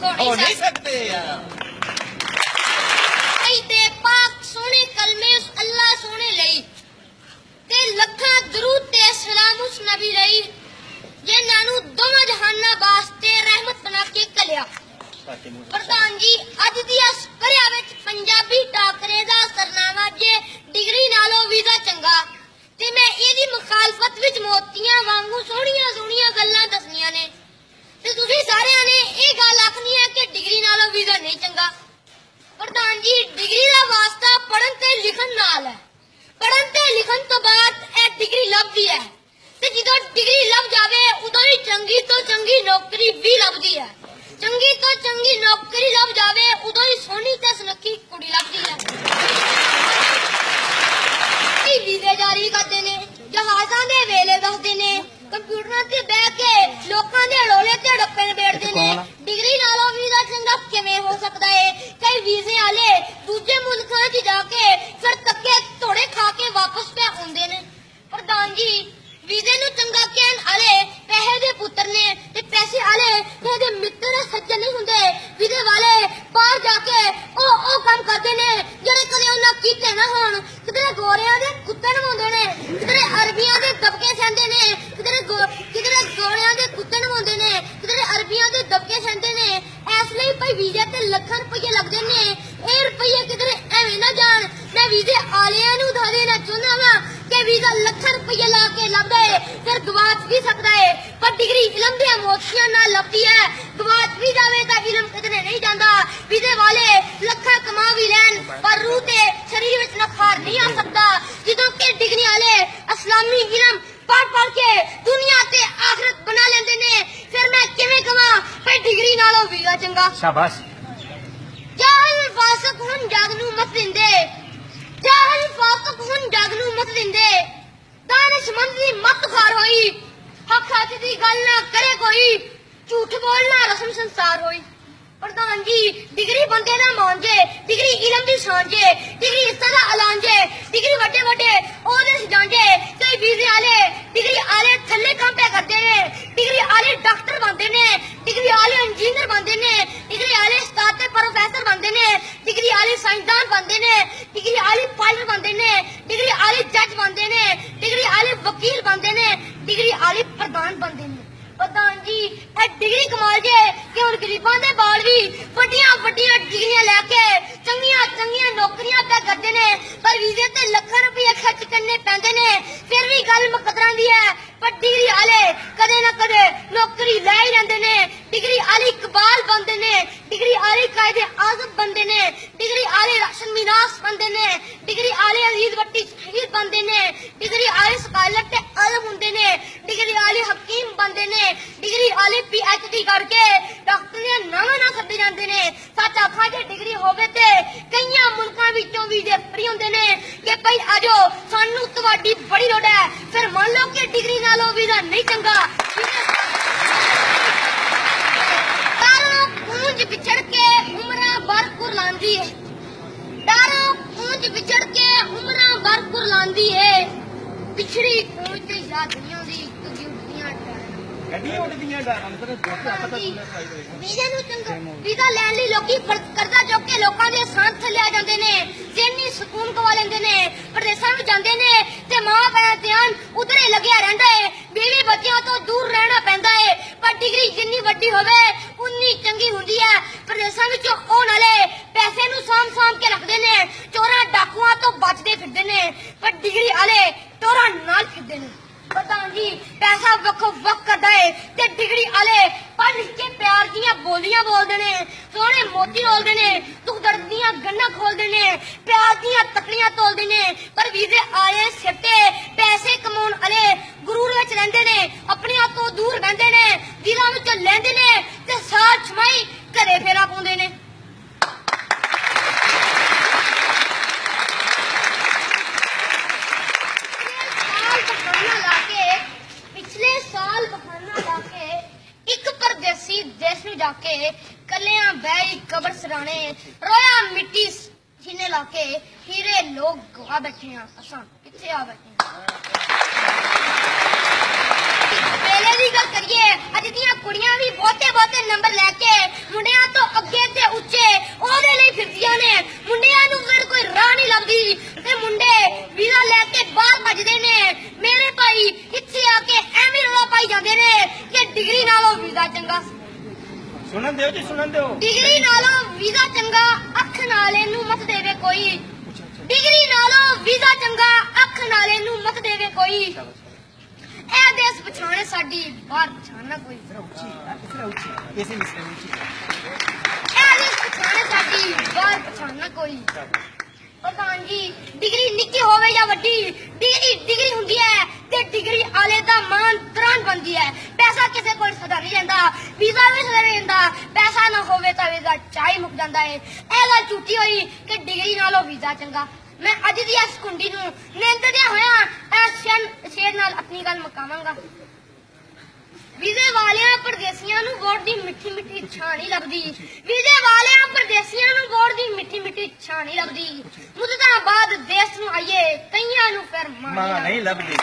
हो नहीं सकते यार। ते पाक सोने कलमे उस अल्लाह सोने लई ते लखा दरूद ते सलाम उस नबी लई जिन्हां नूं दोवां जहानां वास्ते रहमत बना के कलिया। प्रधान जी अज दी इस भरिया विच पंजाबी टाकरे दा सरनामा जे डिग्री नालों वीजा चंगा ते मैं इहदी मुखालफत विच मोतियां वांगू सोहणियां सोहणियां गल्लां दसनियां ने ते तुसीं सारिआं ने इह गल आखनी है कि डिग्री नालों वीजा नहीं चंगा। प्रधान जी डिग्री दा वास्ता पढ़न ते लिखन नाल है। पढ़न ते लिखन तो बाद ए डिग्री लभदी है ते जदों डिग्री लभ जावे उदों ही चंगी तो चंगी नौकरी भी लभदी है। चंगी तो चंगी नौकरी लभ जावे उदों ही सोहनी ते सुनक्खी कुड़ी लभदी है। वीजे जारी करदे ने जहाजां दे वेले दसदे ने कंप्यूटरां ते बैठ के लोकां दे रोले ते डप्पे निबेड़दे ने। डिग्री नालों वीजा चंगा किवें हो सकदा है? कई वीजे वाले दूजे मुल्कां च जाके फिर तक्के तोड़े खा के वापस पे आउंदे ने। प्रधान जी वीजे नूं चंगा कहण वाले पैसे दे पुत्तर ने ते पैसे वाले इहदे मित्र सज्जन नहीं हुंदे। वीजे वाले बाहर जाके ओ काम करदे ने ਜਿਹੜੇ ਕਦੇ ਉਹਨਾਂ ਕੀਤੇ ਨਾ ਹੋਣ। ਕਿਧਰੇ ਗੋਰਿਆਂ ਦੇ ਕੁੱਤੇ ਨਵਾਉਂਦੇ ਨੇ, ਕਿਧਰੇ ਅਰਬੀਆਂ ਦੇ ਦਬਕੇ ਸਹਿੰਦੇ ਨੇ, ਕਿਧਰੇ ਗੋਰਿਆਂ ਦੇ ਕੁੱਤੇ ਨਵਾਉਂਦੇ ਨੇ, ਕਿਧਰੇ ਅਰਬੀਆਂ ਦੇ ਦਬਕੇ ਸਹਿੰਦੇ ਨੇ। ਇਸ ਲਈ ਭਾਈ ਵੀਜ਼ੇ ਤੇ ਲੱਖਾਂ ਰੁਪਏ ਲੱਗਦੇ ਨੇ। ਇਹ ਰੁਪਏ ਕਿਧਰੇ ਐਵੇਂ ਨਾ ਜਾਣ। ਮੈਂ ਵੀਜ਼ੇ ਵਾਲਿਆਂ ਨੂੰ ਦੱਸ ਦੇਣਾ ਚਾਹੁੰਦਾ ਵਾਂ ਕਿ ਵੀਜ਼ਾ ਲੱਖਾਂ ਰੁਪਏ ਲਾ ਕੇ ਲੱਭਦਾ ਹੈ ਫਿਰ ਗਵਾਚ ਵੀ ਸਕਦਾ ਹੈ, ਪਰ ਡਿਗਰੀ ਇਲਮ ਦੇ ਮੋਤੀਆਂ ਨਾਲ ਲੱਭਦੀ ਹੈ। ਗਵਾਚ ਵੀ ਜਾਵੇ ਤਾਂ ਇਲਮ ਕਿਧਰੇ ਨਹੀਂ ਜਾਂਦਾ। ਵੀਜ਼ੇ ਵਾਲੇ ਲੱਖਾਂ ਕਮਾ ਵੀ ਲੈਣ ਪਰ रूह ते शरीर विच नखार नहीं आ सकता। जिदों के डिग्री वाले इस्लामी इलम पढ़ के दुनिया ते आखिरत बना लेंदे ने फिर मैं किवें कहां भाई डिग्री नालों वीजा चंगा। शाबाश। जाहल फासक हुन जग नूं मत दिंदे, जाहल फासक हुन जग नूं मत दिंदे। दानिशमंद दी मत खार होई, हक हक दी गल ना करे कोई, झूठ बोलना रस्म संसार होई। प्रधान जी डिग्री बंदे ना मांजे, डिग्री इलम दी सांझे, डिग्री इज्जत दा ऐलांजे, डिग्री वड्डे वड्डे ओहदे सजांजे। कई वीजे वाले डिग्री वाले थल्ले काम पे करदे ने, डिग्री वाले डॉक्टर बनदे ने, डिग्री वाले इंजीनियर बनदे ने, डिग्री वाले उस्ताद ते प्रोफेसर बनदे ने, डिग्री वाले साइंसदान बनदे ने, डिग्री वाले पायलट बनदे ने, डिग्री वाले जज बनदे ने, डिग्री वाले वकील बनदे ने, डिग्री वाले प्रधान बनदे ने। प्रधान जी ए डिग्री कमाल जे कि हुण गरीबां दे बाल भी वड्डियां वड्डियां डिग्रियां लैके चंगियां चंगियां नौकरियां पे करदे ने पर वीजे ते लाखां रुपए खर्च करने पैंदे ने फिर भी गल मुकदरां दी है। पर डिग्री वाले कदे ना कदे नौकरी लै ही लैंदे ने। डिग्री वाले इकबाल बनदे ने, डिग्री वाले कायदे आज़म बनदे ने, डिग्री वाले राशन मिनास बनदे ने, डिग्री वाले अजीज वट्टी शहीद बनदे ने, डिग्री वाले स्कॉलर ते आलम हुंदे ने, डिग्री वाले हकीम बनदे ने, डिग्री वाले PhD करके डॉक्टर दे नावां ना सद्दे जांदे ने। सच आखां जे डिग्री होवे ते कईयां मुल्कां विचों वीजे फ्री हुंदे ने कि भाई आजो सानू तुहाडी बड़ी लोड़ है। फिर मान लो कि डिग्री नालों वीजा नहीं चंगा। तारों पूंज बिछड़ के उमरां भर कुरलांदी है, तारों पूंज बिछड़ के उमरां भर कुरलांदी है। पिछड़ी पूंज ते याद नहीं आउंदी तुझी उठदियां वीजा नूं चंगा। वीजा लैण लई लोकी करजा चुक के लोकां दे सांत थल्ले आ जांदे ने, ज़हनी सुकून गवा लैंदे ने, प्रदेसां विच जांदे ने ते मां पैदा ध्यान उधरे लगਿਆ ਰਹਿੰਦਾ है। बीवी बच्चों तो दूर रहना पैंदा है पर डिग्री जिन्नी वड्डी होवे उन्नी चंगी हुंदी है। प्रदेसां विचों आउण वाले पैसे नूं साਂਭ के रखदे ने, चोरां डाकुआं तो बचदे फिरदे ने पर डिग्री वाले टोरां नाल फिरदे ने। प्रधान जी पैसा वक्खो वक् करदा है ते डिग्री वाले पढ़ लिख के प्यार दियां बोलियां बोलदे ने, सोहणे मोती रोलदे ने, दुख दर्द दियां गन्नां खोलदे ने, प्यार दियां तकड़ियां तोलदे ने। पर वीजे आए सिर ते पैसे कमाउण वाले गुरूर विच रहिंदे ने, अपने आप तो दूर बहिंदे ने, दिलां विचों लैंदे ने ते साल छमाई घरे फेरा पाउंदे ने। पिछले साल बहाना लाके एक परदेसी देश में जाके कलियां बैरी कबर सराने रोया मिट्टी सीने लाके हीरे लोग गवा बैठे हैं। असां किथे आ बैठे वेले दी गल करिए अज दियां कुड़ियां भी बहुते बहुते नंबर लैके मुंडियां तो ਸੁਣਨ ਦਿਓ ਜੀ, ਸੁਣਨ ਦਿਓ। ਡਿਗਰੀ ਨਾਲੋਂ ਵੀਜ਼ਾ ਚੰਗਾ, ਅੱਖ ਨਾਲ ਇਹਨੂੰ ਮਤ ਦੇਵੇ ਕੋਈ। ਡਿਗਰੀ ਨਾਲੋਂ ਵੀਜ਼ਾ ਚੰਗਾ, ਅੱਖ ਨਾਲ ਇਹਨੂੰ ਮਤ ਦੇਵੇ ਕੋਈ। ਇਹ ਦੇਸ਼ ਪਛਾਣੇ ਸਾਡੀ, ਬਾਹਰ ਪਛਾਣਨਾ ਕੋਈ। ਇਸੇ ਮਿਸਟਰ ਉੱਚੀ। ਇਹ ਦੇਸ਼ ਪਛਾਣੇ ਸਾਡੀ, ਬਾਹਰ ਪਛਾਣਨਾ ਕੋਈ। ਪ੍ਰਧਾਨ ਜੀ, ਡਿਗਰੀ ਨਿੱਕੀ ਹੋਵੇ ਜਾਂ ਵੱਡੀ, ਡਿਗਰੀ ਹੁੰਦੀ ਹੈ ਤੇ ਡਿਗਰੀ ਆਲੇ ਦਾ ਮਾਨ ਤਾਣ ਬਣਦੀ ਹੈ। ਪੈਸਾ ਕਿਸੇ ਕੋਲ ਸਦਾ ਨਹੀਂ ਰਹਿੰਦਾ, ਵੀਜ਼ਾ ਵੀ ਸਦਾ ਨਹੀਂ ਰਹਿੰਦਾ। ਪੈਸਾ ਨਾ ਹੋਵੇ ਤਾਂ ਵੀਜ਼ਾ ਚਾਹੀ ਮੁੱਕ ਜਾਂਦਾ ਹੈ। ਇਹ ਗੱਲ ਝੂਠੀ ਹੋਈ ਕਿ ਡਿਗਰੀ ਨਾਲੋਂ ਵੀਜ਼ਾ ਚੰਗਾ। ਮੈਂ ਅੱਜ ਦੀ ਇਸ ਕੁੰਡੀ ਨੂੰ ਨਿੰਦਦਿਆਂ ਹੋਇਆ ਇਸ ਸ਼ੇਰ ਨਾਲ ਆਪਣੀ ਗੱਲ ਮੁਕਾਵਾਂਗਾ। ਵੀਜ਼ੇ ਵਾਲਿਆਂ ਪਰਦੇਸੀਆਂ ਨੂੰ ਵੋਟ ਦੀ ਮਿੱਠੀ ਮਿੱਠੀ ਛਾਂ ਨਹੀਂ ਲੱਭਦੀ। ਵੀਜ਼ੇ ਵਾਲਿਆਂ ਪਰਦੇਸੀਆਂ ਨੂੰ ਵੋਟ ਦੀ ਮਿੱਠੀ ਮਿੱਠੀ ਛਾਂ ਨਹੀਂ ਲੱਭਦੀ। ਮੁੱਦਤਾਂ ਬਾਅਦ ਦੇਸ਼ ਨੂੰ ਆਈਏ, ਕਈਆਂ ਨੂੰ ਫਿਰ ਮਾਂ ਨਹੀਂ ਲੱਭਦੀ।